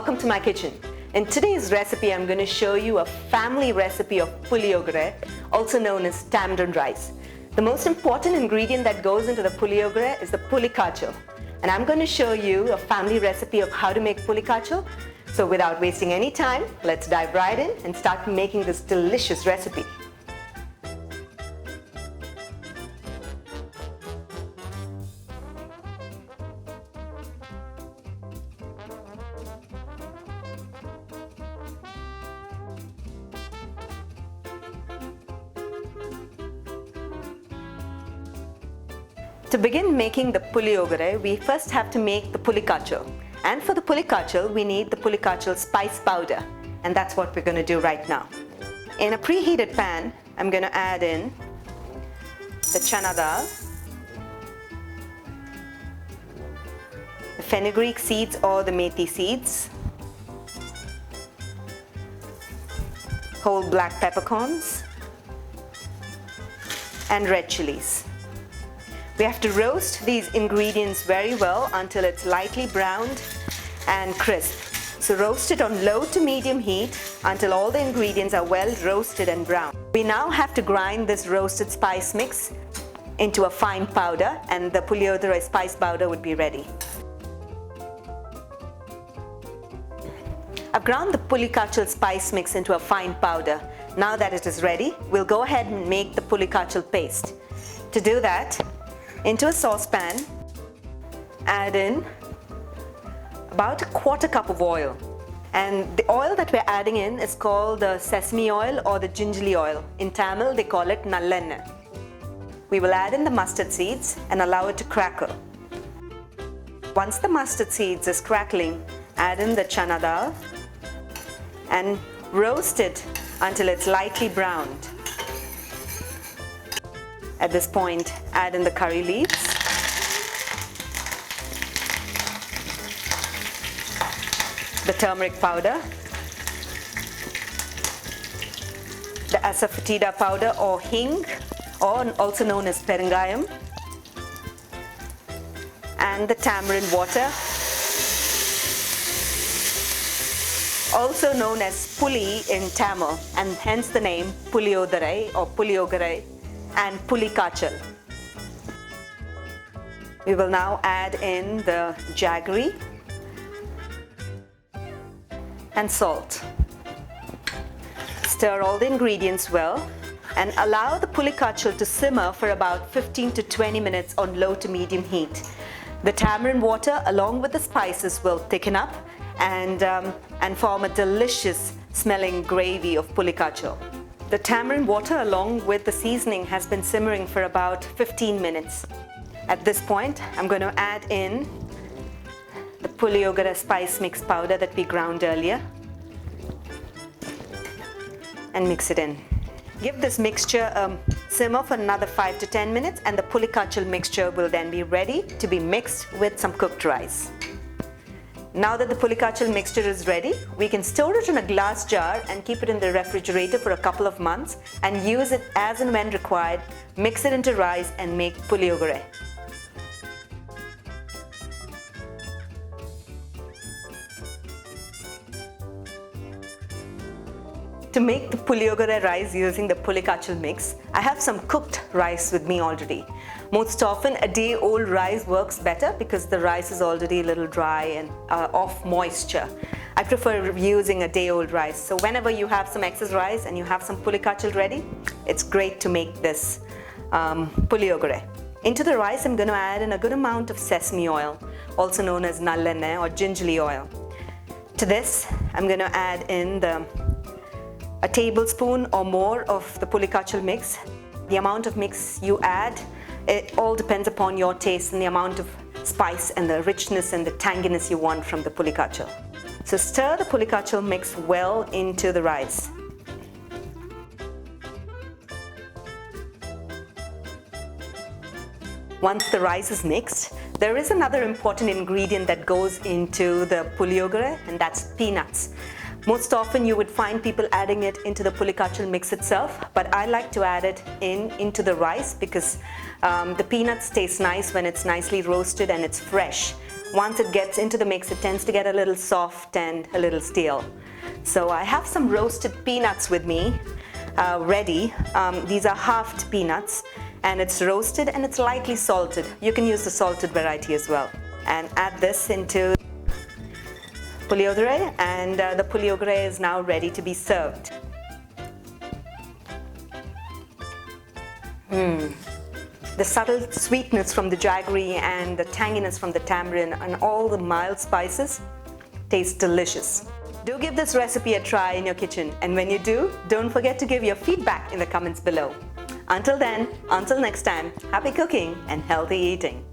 welcome to my kitchen. In today's recipe, I'm going to show you a family recipe of puliyogare, also known as tamarind rice. The most important ingredient that goes into the puliyogare is the pulikachal. And I'm going to show you a family recipe of how to make pulikachal. So without wasting any time, let's dive right in and start making this delicious recipe. To begin making the puliyogare, we first have to make the pulikachal. And for the pulikachal, we need the pulikachal spice powder. And that's what we're going to do right now. In a preheated pan, I'm going to add in the chana dal, the fenugreek seeds or the methi seeds, whole black peppercorns, and red chilies. We have to roast these ingredients very well until it's lightly browned and crisp. So roast it on low to medium heat until all the ingredients are well roasted and brown. We now have to grind this roasted spice mix into a fine powder, and the puliyogare spice powder would be ready. I've ground the pulikachal spice mix into a fine powder. Now that it is ready, we'll go ahead and make the pulikachal paste. To do that, into a saucepan, add in about a quarter cup of oil. And the oil that we're adding in is called the sesame oil or the gingerly oil. In Tamil, they call it nallenna. We will add in the mustard seeds and allow it to crackle. Once the mustard seeds is crackling, add in the chana dal and roast it until it's lightly browned. At this point, add in the curry leaves, the turmeric powder, the asafoetida powder or hing, or also known as perengayam, and the tamarind water, also known as puli in Tamil, and hence the name puliyodare or puliyogare and pulikachal. We will now add in the jaggery and salt. Stir all the ingredients well and allow the pulikachal to simmer for about 15 to 20 minutes on low to medium heat. The tamarind water along with the spices will thicken up and form a delicious smelling gravy of pulikachal. The tamarind water along with the seasoning has been simmering for about 15 minutes. At this point, I'm going to add in the puliyogare spice mix powder that we ground earlier and mix it in. Give this mixture a simmer for another 5 to 10 minutes, and the pulikachal mixture will then be ready to be mixed with some cooked rice. Now that the pulikachal mixture is ready, we can store it in a glass jar and keep it in the refrigerator for a couple of months and use it as and when required, mix it into rice and make puliyogare. To make the puliyogare rice using the pulikachal mix, I have some cooked rice with me already. Most often, a day-old rice works better because the rice is already a little dry and off moisture. I prefer using a day-old rice. So whenever you have some excess rice and you have some pulikachal ready, it's great to make this puliyogare. Into the rice, I'm going to add in a good amount of sesame oil, also known as nallenna or gingerly oil. To this, I'm going to add in a tablespoon or more of the pulikachal mix. The amount of mix you add, it all depends upon your taste and the amount of spice and the richness and the tanginess you want from the pulikachal. So stir the pulikachal mix well into the rice. Once the rice is mixed, there is another important ingredient that goes into the puliyogare, and that's peanuts. Most often you would find people adding it into the pulikachal mix itself, but I like to add it into the rice because the peanuts taste nice when it's nicely roasted and it's fresh. once it gets into the mix, it tends to get a little soft and a little stale. So I have some roasted peanuts with me ready. These are halved peanuts, and it's roasted and it's lightly salted. You can use the salted variety as well. And add this into puliyogare, and the puliyogare is now ready to be served. The subtle sweetness from the jaggery and the tanginess from the tamarind and all the mild spices taste delicious. Do give this recipe a try in your kitchen, and when you do, don't forget to give your feedback in the comments below. Until then, until next time, happy cooking and healthy eating.